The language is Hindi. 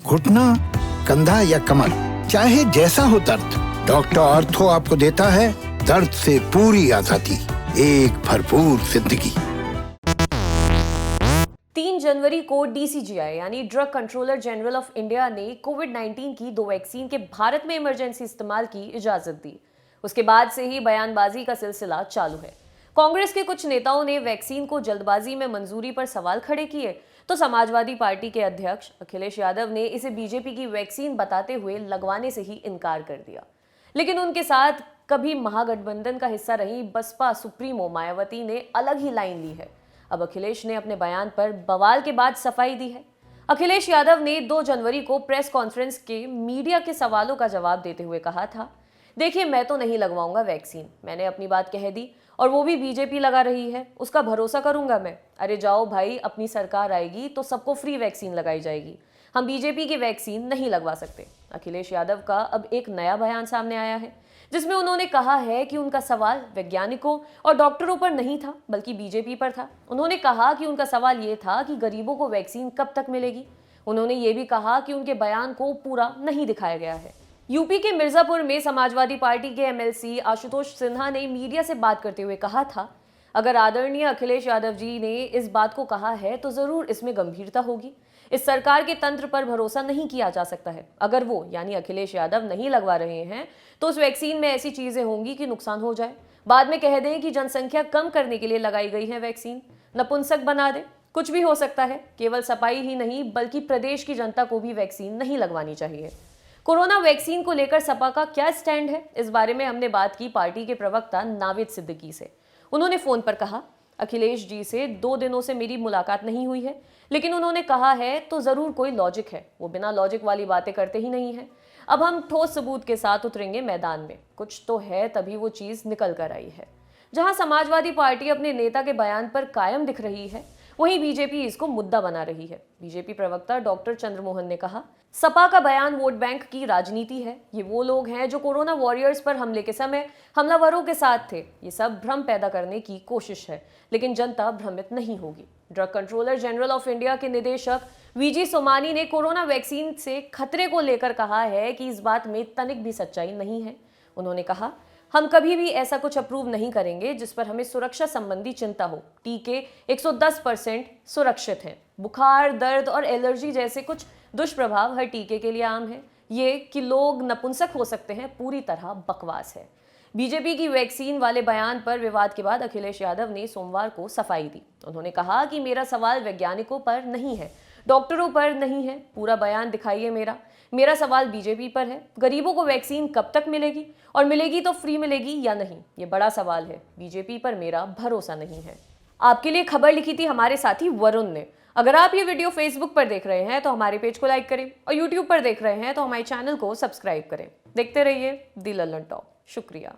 घुटना, कंधा या कमर, चाहे जैसा हो दर्द, डॉक्टर ऑर्थो आपको देता है दर्द से पूरी आजादी, एक भरपूर जिंदगी। 3 जनवरी को डीसीजीआई यानी drug controller general of India ने कोविड-19 की 2 वैक्सीन के भारत में इमरजेंसी इस्तेमाल की इजाजत दी। उसके बाद से ही बयानबाजी का सिलसिला चालू है। कांग्रेस के कुछ नेताओं ने वैक्सीन को जल्दबाजी में मंजूरी पर सवाल खड़े किए, तो समाजवादी पार्टी के अध्यक्ष अखिलेश यादव ने इसे बीजेपी की वैक्सीन बताते हुए लगवाने से ही इनकार कर दिया। लेकिन उनके साथ कभी महागठबंधन का हिस्सा रही बसपा सुप्रीमो मायावती ने अलग ही लाइन ली है। अब अखिलेश ने अपने बयान पर बवाल के बाद सफाई दी है। अखिलेश यादव ने 2 जनवरी को प्रेस कॉन्फ्रेंस के मीडिया के सवालों का जवाब देते हुए कहा था, देखिए मैं तो नहीं लगवाऊंगा वैक्सीन, मैंने अपनी बात कह दी और वो भी बीजेपी लगा रही है, उसका भरोसा करूंगा मैं। अरे जाओ भाई, अपनी सरकार आएगी तो सबको फ्री वैक्सीन लगाई जाएगी, हम बीजेपी की वैक्सीन नहीं लगवा सकते। अखिलेश यादव का अब एक नया बयान सामने आया है, जिसमें उन्होंने कहा है कि उनका सवाल वैज्ञानिकों और डॉक्टरों पर नहीं था बल्कि बीजेपी पर था। उन्होंने कहा कि उनका सवाल ये था कि गरीबों को वैक्सीन कब तक मिलेगी। उन्होंने ये भी कहा कि उनके बयान को पूरा नहीं दिखाया गया है। यूपी के मिर्जापुर में समाजवादी पार्टी के एमएलसी आशुतोष सिन्हा ने मीडिया से बात करते हुए कहा था, अगर आदरणीय अखिलेश यादव जी ने इस बात को कहा है तो जरूर इसमें गंभीरता होगी। इस सरकार के तंत्र पर भरोसा नहीं किया जा सकता है। अगर वो यानी अखिलेश यादव नहीं लगवा रहे हैं तो उस वैक्सीन में ऐसी चीजें होंगी कि नुकसान हो जाए। बाद में कह दें कि जनसंख्या कम करने के लिए लगाई गई है वैक्सीन, नपुंसक बना दे, कुछ भी हो सकता है। केवल सपाई ही नहीं बल्कि प्रदेश की जनता को भी वैक्सीन नहीं लगवानी चाहिए। कोरोना वैक्सीन को लेकर सपा का क्या स्टैंड है, इस बारे में हमने बात की पार्टी के प्रवक्ता नावेद सिद्दीकी से। उन्होंने फोन पर कहा, अखिलेश जी से 2 दिनों से मेरी मुलाकात नहीं हुई है, लेकिन उन्होंने कहा है तो जरूर कोई लॉजिक है। वो बिना लॉजिक वाली बातें करते ही नहीं है। अब हम ठोस सबूत के साथ उतरेंगे मैदान में, कुछ तो है तभी वो चीज निकल कर आई है। जहां समाजवादी पार्टी अपने नेता के बयान पर कायम दिख रही है, वहीं बीजेपी इसको मुद्दा बना रही है। बीजेपी प्रवक्ता डॉक्टर चंद्रमोहन ने कहा, सपा का बयान वोट बैंक की राजनीति है। ये वो लोग हैं जो कोरोना वॉरियर्स पर हमले के समय हमलावरों के साथ थे। ये सब भ्रम पैदा करने की कोशिश है, लेकिन जनता भ्रमित नहीं होगी। Drug controller general of India के निदेशक वीजी सोमानी ने कोरोना वैक्सीन से खतरे को लेकर कहा है कि इस बात में तनिक भी सच्चाई नहीं है। उन्होंने कहा, हम कभी भी ऐसा कुछ अप्रूव नहीं करेंगे जिस पर हमें सुरक्षा संबंधी चिंता हो। टीके 110% सुरक्षित हैं। बुखार, दर्द और एलर्जी जैसे कुछ दुष्प्रभाव हर टीके के लिए आम है। ये कि लोग नपुंसक हो सकते हैं, पूरी तरह बकवास है। बीजेपी की वैक्सीन वाले बयान पर विवाद के बाद अखिलेश यादव ने सोमवार को सफाई दी। उन्होंने कहा कि मेरा सवाल वैज्ञानिकों पर नहीं है, डॉक्टरों पर नहीं है, पूरा बयान दिखाइए मेरा सवाल बीजेपी पर है। गरीबों को वैक्सीन कब तक मिलेगी और मिलेगी तो फ्री मिलेगी या नहीं, ये बड़ा सवाल है। बीजेपी पर मेरा भरोसा नहीं है। आपके लिए खबर लिखी थी हमारे साथी वरुण ने। अगर आप ये वीडियो फेसबुक पर देख रहे हैं तो हमारे पेज को लाइक करें और यूट्यूब पर देख रहे हैं तो हमारे चैनल को सब्सक्राइब करें। देखते रहिए दी लल्लन टॉप। शुक्रिया।